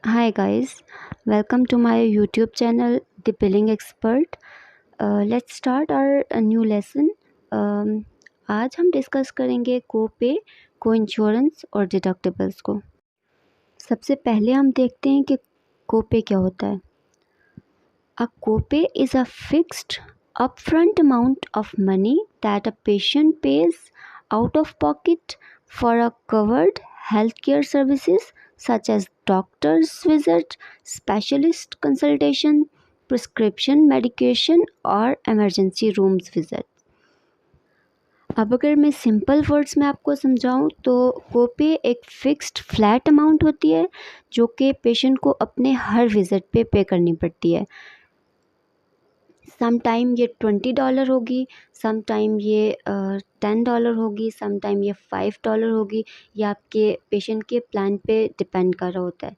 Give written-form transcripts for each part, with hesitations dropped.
Hi guys, welcome to my YouTube channel, The Billing Expert. Let's start our new lesson. आज हम discuss करेंगे कोपे, को insurance और deductibles को। सबसे पहले हम देखते हैं कि कोपे क्या होता है। A copay is a fixed upfront amount of money that a patient pays out of pocket for a covered healthcare services such as doctor's visit, specialist consultation, prescription medication और emergency rooms visit. अब अगर मैं simple words में आपको समझाऊं तो कोपे एक fixed flat amount होती है जो कि पेशेंट को अपने हर विज़िट पे करनी पड़ती है। सम टाइम ये $20 होगी, सम टाइम ये $10 होगी, सम टाइम ये $5 होगी। ये आपके पेशेंट के प्लान पे डिपेंड कर रहा होता है।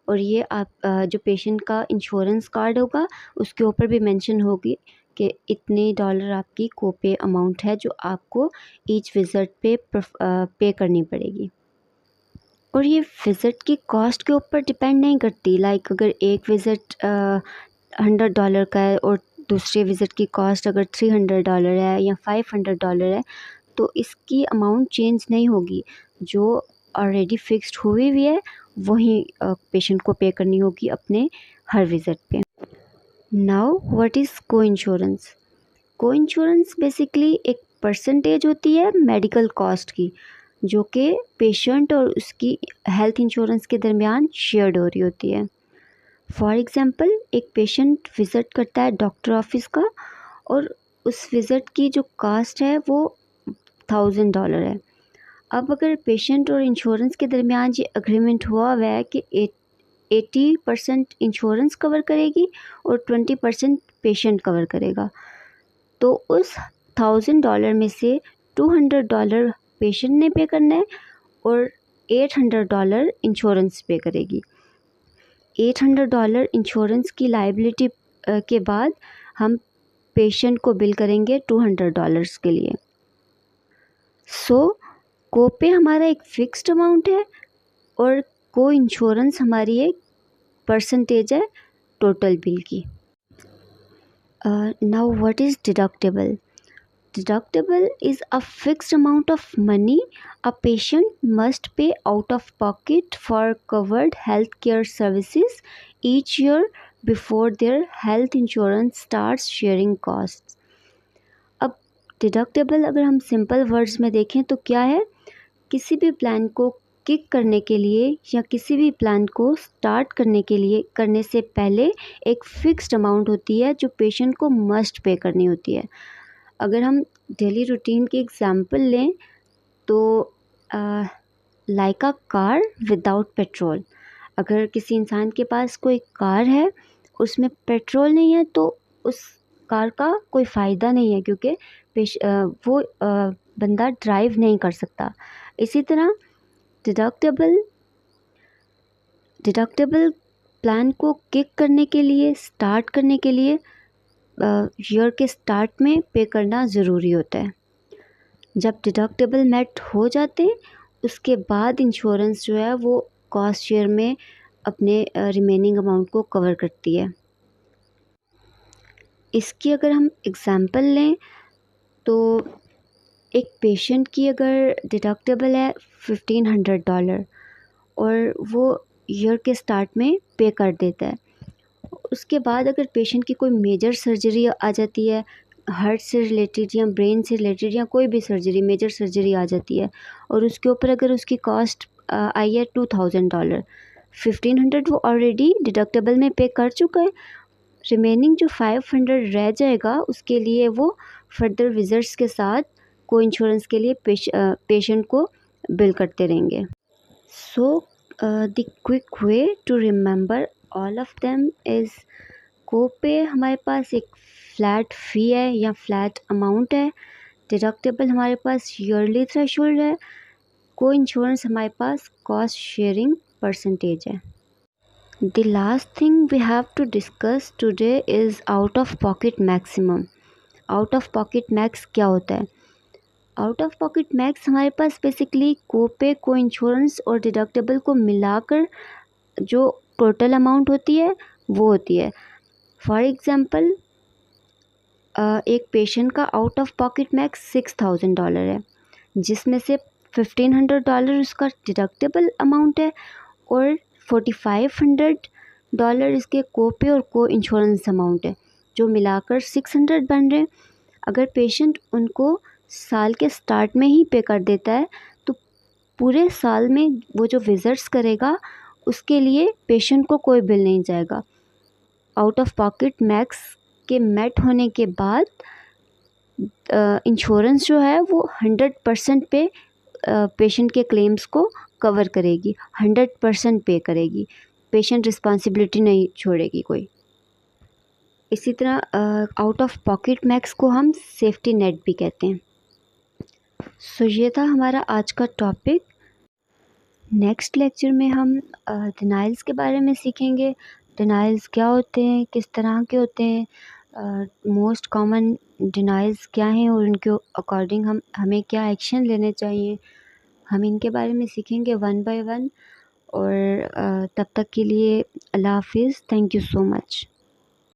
और ये आप जो पेशेंट का इंश्योरेंस कार्ड होगा उसके ऊपर भी मेंशन होगी कि इतने डॉलर आपकी कोपे अमाउंट है जो आपको ईच विज़िट पे करनी पड़ेगी। और ये विज़िट की कॉस्ट के ऊपर डिपेंड नहीं करती। लाइक अगर एक विज़िट $100 का है और दूसरे विज़िट की कॉस्ट अगर $300 है या $500 है तो इसकी अमाउंट चेंज नहीं होगी। जो ऑलरेडी फिक्स्ड हुई हुई है वही पेशेंट को पे करनी होगी अपने हर विज़िट पे। नाउ व्हाट इज़ को इंश्योरेंस? को इंश्योरेंस बेसिकली एक परसेंटेज होती है मेडिकल कॉस्ट की जो कि पेशेंट और उसकी हेल्थ इंश्योरेंस के दरमियान शेयर्ड हो रही होती है। फॉर एग्ज़ाम्पल एक पेशेंट विज़िट करता है डॉक्टर ऑफिस का और उस विज़िट की जो कास्ट है वो $1000 है। अब अगर पेशेंट और इंश्योरेंस के दरमियान ये अग्रीमेंट हुआ हुआ है कि 80% इंश्योरेंस कवर करेगी और 20% पेशेंट कवर करेगा, तो उस $1000 में से $200 पेशेंट ने पे करना है और $800 इंश्योरेंस पे करेगी। $800 इंश्योरेंस की लाइबिलिटी के बाद हम पेशेंट को बिल करेंगे $200 के लिए। सो कोपे हमारा एक फिक्स्ड अमाउंट है और को इंश्योरेंस हमारी एक परसेंटेज है टोटल बिल की। Now what is deductible? Deductible is a fixed amount of money a patient must pay out of pocket for covered healthcare services each year before their health insurance starts sharing costs. अब deductible अगर हम simple words में देखें तो क्या है? किसी भी प्लान को किक करने के लिए या किसी भी प्लान को स्टार्ट करने से पहले एक फ़िक्स्ड अमाउंट होती है जो पेशेंट को मस्ट पे करनी होती है। अगर हम डेली रूटीन की एग्जांपल लें तो like a car without petrol. अगर किसी इंसान के पास कोई कार है उसमें पेट्रोल नहीं है तो उस कार का कोई फ़ायदा नहीं है क्योंकि वो बंदा ड्राइव नहीं कर सकता। इसी तरह डिडक्टेबल प्लान को किक करने के लिए स्टार्ट करने के लिए ईयर के स्टार्ट में पे करना ज़रूरी होता है। जब डिडक्टेबल मेट हो जाते उसके बाद इंश्योरेंस जो है वो कॉस्ट शेयर में अपने रिमेनिंग अमाउंट को कवर करती है। इसकी अगर हम एग्ज़ाम्पल लें तो एक पेशेंट की अगर डिडक्टेबल है $1500 और वो ईयर के स्टार्ट में पे कर देता है। उसके बाद अगर पेशेंट की कोई मेजर सर्जरी आ जाती है, हार्ट से रिलेटेड या ब्रेन से रिलेटेड या कोई भी सर्जरी मेजर सर्जरी आ जाती है और उसके ऊपर अगर उसकी कॉस्ट आई है $2000, 1500 वो ऑलरेडी डिडक्टेबल में पे कर चुका है। रिमेनिंग जो 500 रह जाएगा उसके लिए वो फर्दर विजिट्स के साथ को इंश्योरेंस के लिए पेशेंट को बिल करते रहेंगे। So the quick way to remember all of them is cope हमारे पास एक फ्लैट फ़ी है या फ्लैट अमाउंट है। डिडक्टेबल हमारे पास ईयरली थ्रेशोल्ड है। को इंश्योरेंस हमारे पास कॉस्ट शेयरिंग परसेंटेज है। The last thing we have to discuss today is out of pocket maximum. Out of pocket max क्या होता है? आउट ऑफ पॉकेट मैक्स हमारे पास बेसिकली कोपे, को इंश्योरेंस और डिडक्टेबल को मिलाकर जो टोटल अमाउंट होती है वो होती है। फॉर एग्ज़ाम्पल एक पेशेंट का आउट ऑफ पॉकेट मैक्स $6000 है, जिसमें से $1500 उसका डिडक्टेबल अमाउंट है और $4500 इसके कोपे और को इंश्योरेंस अमाउंट है, जो मिलाकर 600 बन रहे हैं। अगर पेशेंट उनको साल के स्टार्ट में ही पे कर देता है तो पूरे साल में वो जो विज़िट्स करेगा उसके लिए पेशेंट को कोई बिल नहीं जाएगा। आउट ऑफ पॉकेट मैक्स के मेट होने के बाद इंश्योरेंस जो है वो 100% पे पेशेंट के क्लेम्स को कवर करेगी, 100% पे करेगी, पेशेंट रिस्पॉन्सिबिलिटी नहीं छोड़ेगी कोई। इसी तरह आउट ऑफ पॉकेट मैक्स को हम सेफ्टी नेट भी कहते हैं। सो ये था हमारा आज का टॉपिक। नेक्स्ट लेक्चर में हम डिनाइल्स के बारे में सीखेंगे। डिनाइल्स क्या होते हैं, किस तरह के होते हैं, मोस्ट कॉमन डिनाइल्स क्या हैं और उनके अकॉर्डिंग हमें क्या एक्शन लेने चाहिए, हम इनके बारे में सीखेंगे वन बाय वन। और तब तक के लिए अल्लाह हाफिज़। Thank you so much.